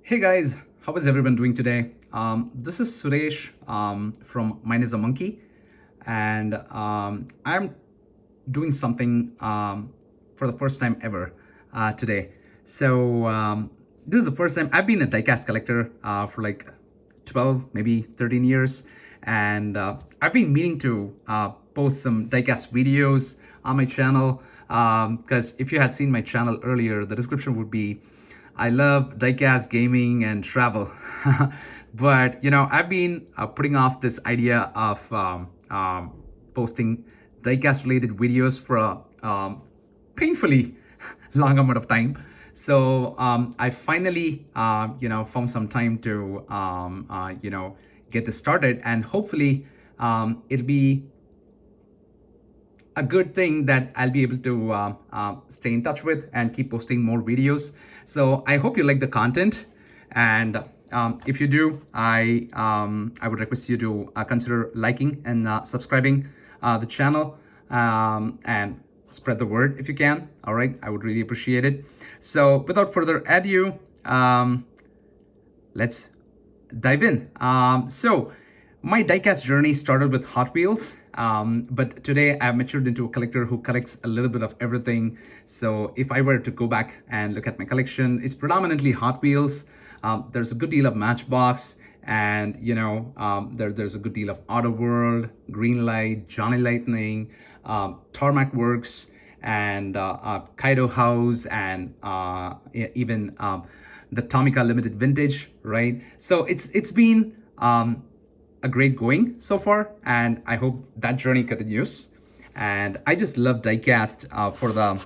Hey guys, how is everyone doing today? This is Suresh from mindIsAMonkey, and I'm doing something for the first time ever today. This is the first time I've been a diecast collector for like 12, maybe 13 years, and I've been meaning to post some diecast videos on my channel because if you had seen my channel earlier, the description would be I love diecast gaming and travel. But I've been putting off this idea of posting diecast related videos for a painfully long amount of time. So I finally found some time to get this started, and hopefully it'll be a good thing that I'll be able to stay in touch with and keep posting more videos. So I hope you like the content, and if you do, I would request you to consider liking and subscribing the channel, and spread the word if you can. All right, I would really appreciate it. So without further ado, let's dive in. So my diecast journey started with Hot Wheels, but today I've matured into a collector who collects a little bit of everything. So if I were to go back and look at my collection, it's predominantly Hot Wheels. There's a good deal of Matchbox, and there's a good deal of Auto World, Greenlight, Johnny Lightning, Tarmac Works, and Kaido House, and even the Tomica Limited Vintage, right? So it's been a great going so far, and I hope that journey continues. And I just love diecast for the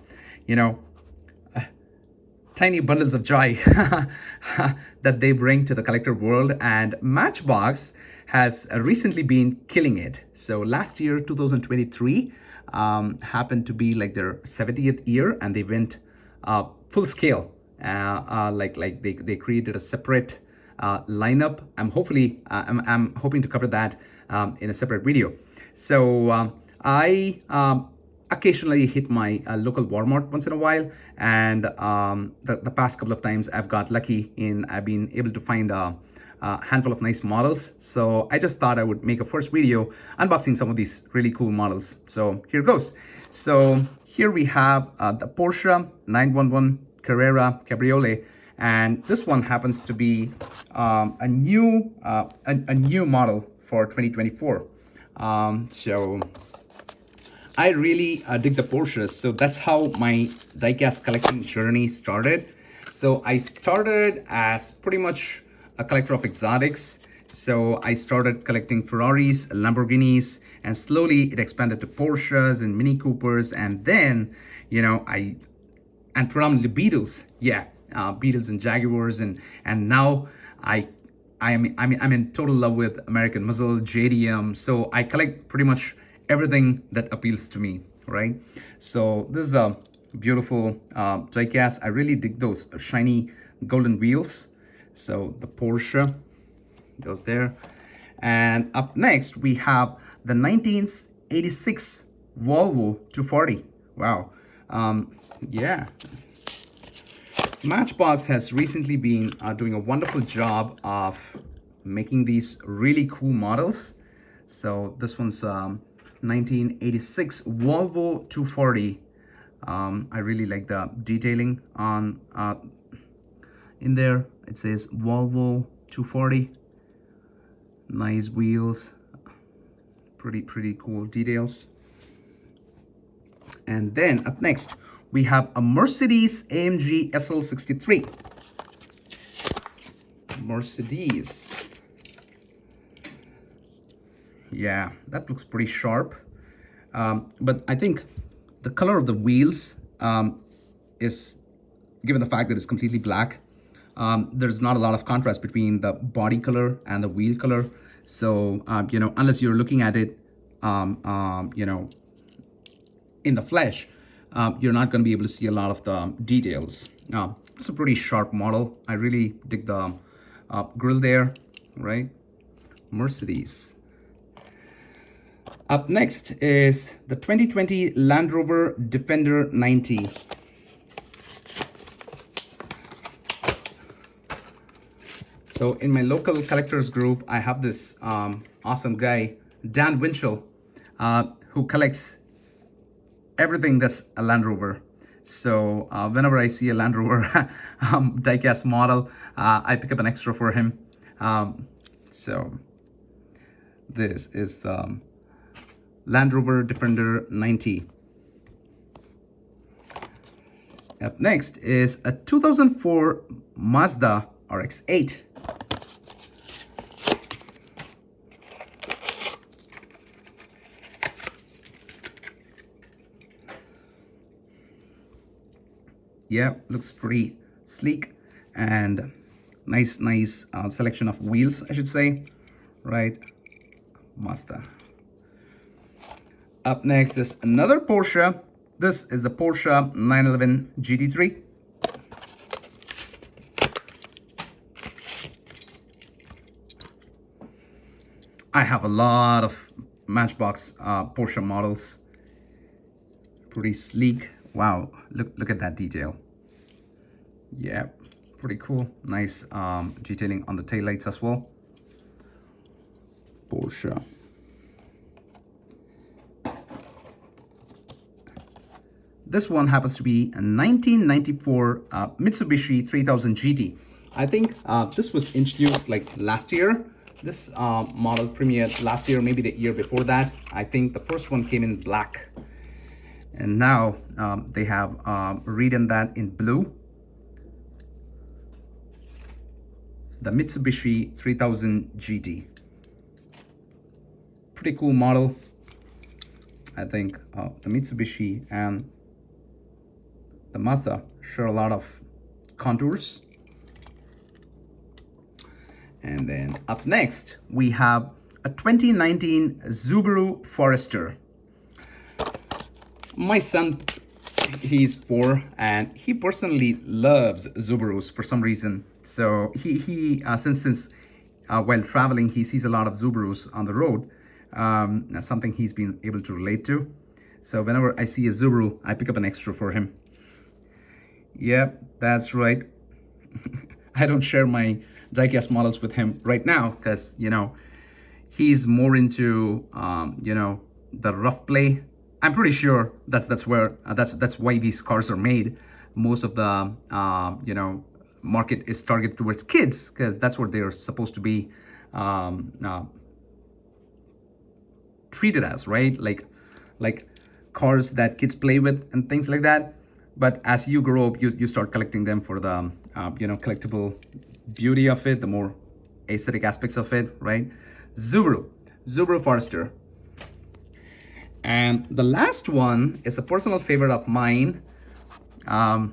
tiny bundles of joy that they bring to the collector world. And Matchbox has recently been killing it. So last year, 2023, happened to be like their 70th year, and they went full scale. Like they created a separate lineup. I'm hoping to cover that in a separate video. So I occasionally hit my local Walmart once in a while, and the past couple of times I've got lucky I've been able to find a handful of nice models. So I just thought I would make a first video unboxing some of these really cool models. So here goes. So here we have the Porsche 911 Carrera Cabriolet, and this one happens to be a new model for 2024. So I really dig the Porsches. So that's how my diecast collecting journey started. So I started as pretty much a collector of exotics. So I started collecting Ferraris, Lamborghinis, and slowly it expanded to Porsches and Mini Coopers, and then and predominantly Beetles. Yeah, Beetles and Jaguars, and now I'm in total love with American Muscle, JDM. So I collect pretty much everything that appeals to me, right? So this is a beautiful diecast. I really dig those shiny golden wheels. So the Porsche goes there, and up next we have the 1986 Volvo 240. Wow. Yeah, Matchbox has recently been doing a wonderful job of making these really cool models. So this one's 1986 Volvo 240. I really like the detailing on in there. It says Volvo 240. Nice wheels, pretty cool details. And then up next we have a Mercedes-AMG SL63. Mercedes. Yeah, that looks pretty sharp. But I think the color of the wheels is, given the fact that it's completely black, there's not a lot of contrast between the body color and the wheel color. So, unless you're looking at it, in the flesh, you're not going to be able to see a lot of the details. It's a pretty sharp model. I really dig the grille there, right? Mercedes. Up next is the 2020 Land Rover Defender 90. So in my local collectors group, I have this awesome guy, Dan Winchell, who collects everything that's a Land Rover. So whenever I see a Land Rover diecast model, I pick up an extra for him. So this is the Land Rover Defender 90. Up next is a 2004 Mazda RX-8. Yeah, looks pretty sleek and nice selection of wheels, I should say, right? Mazda. Up next is another Porsche. This is the Porsche 911 GT3. I have a lot of Matchbox Porsche models. Pretty sleek. Wow, look at that detail. Yeah, pretty cool. Nice detailing on the taillights as well. Porsche. This one happens to be a 1994 Mitsubishi 3000 GT. I think this was introduced like last year. This model premiered last year, maybe the year before that. I think the first one came in black. And now they have redone that in blue. The Mitsubishi 3000 GT. Pretty cool model. I think the Mitsubishi and the Mazda share a lot of contours. And then up next, we have a 2019 Subaru Forester. My son, he's 4, and he personally loves Subarus for some reason. So he since while traveling, he sees a lot of Subarus on the road. Something he's been able to relate to. So whenever I see a Subaru, I pick up an extra for him. Yep, that's right. I don't share my diecast models with him right now because, you know, he's more into, you know, the rough play. I'm pretty sure that's why these cars are made. Most of the, you know, market is targeted towards kids because that's what they're supposed to be treated as, right? Like cars that kids play with and things like that. But as you grow up, you start collecting them for the, you know, collectible beauty of it, the more aesthetic aspects of it, right? Subaru Forester. And the last one is a personal favorite of mine. I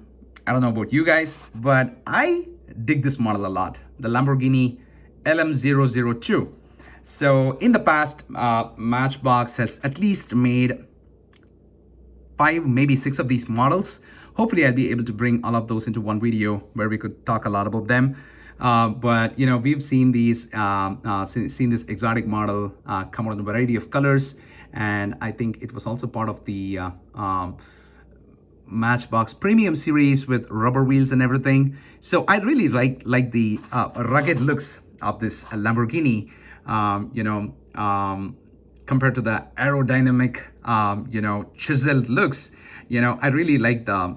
don't know about you guys, but I dig this model a lot. The Lamborghini LM002. So in the past, Matchbox has at least made 5, maybe 6 of these models. Hopefully I'll be able to bring all of those into one video where we could talk a lot about them. But you know, we've seen these, seen this exotic model come out in a variety of colors, and I think it was also part of the Matchbox Premium series with rubber wheels and everything. So I really like the rugged looks of this Lamborghini. You know, compared to the aerodynamic, you know, chiseled looks, you know, I really like the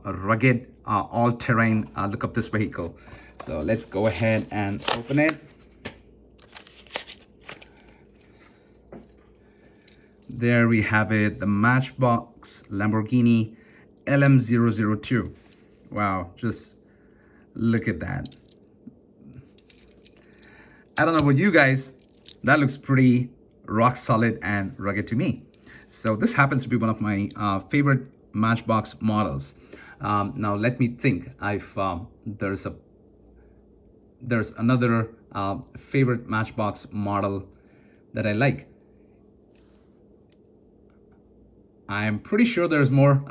rugged, all-terrain look of this vehicle. So let's go ahead and open it. There we have it, the Matchbox Lamborghini LM002. Wow, just look at that. I don't know about you guys, that looks pretty rock solid and rugged to me. So this happens to be one of my favorite Matchbox models. Now let me think. There's another favorite Matchbox model that I like. I'm pretty sure there's more,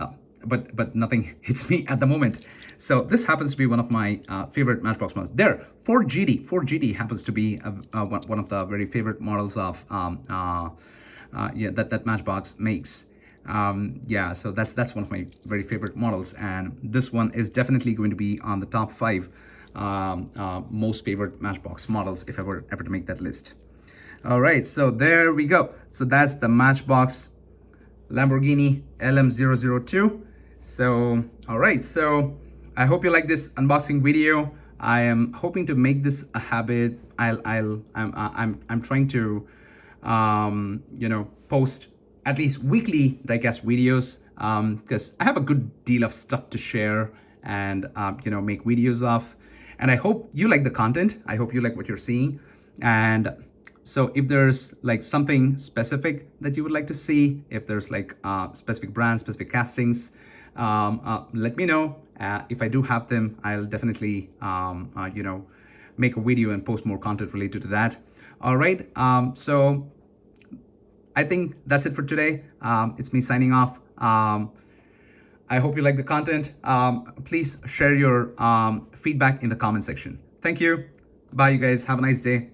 but nothing hits me at the moment. So this happens to be one of my favorite Matchbox models. There, Ford GT happens to be one of the very favorite models of yeah, that Matchbox makes. Yeah, so that's one of my very favorite models, and this one is definitely going to be on the top 5 most favorite Matchbox models if I were ever to make that list. All right, so there we go. So that's the Matchbox Lamborghini LM002. So, all right, so I hope you like this unboxing video. I am hoping to make this a habit. I'm trying to, post at least weekly diecast videos because I have a good deal of stuff to share and, make videos of. And I hope you like the content. I hope you like what you're seeing. And so if there's like something specific that you would like to see, if there's like specific brands, specific castings, let me know. If I do have them, I'll definitely, make a video and post more content related to that. All right. So I think that's it for today. It's me signing off. I hope you like the content. Please share your feedback in the comment section. Thank you. Bye, you guys. Have a nice day.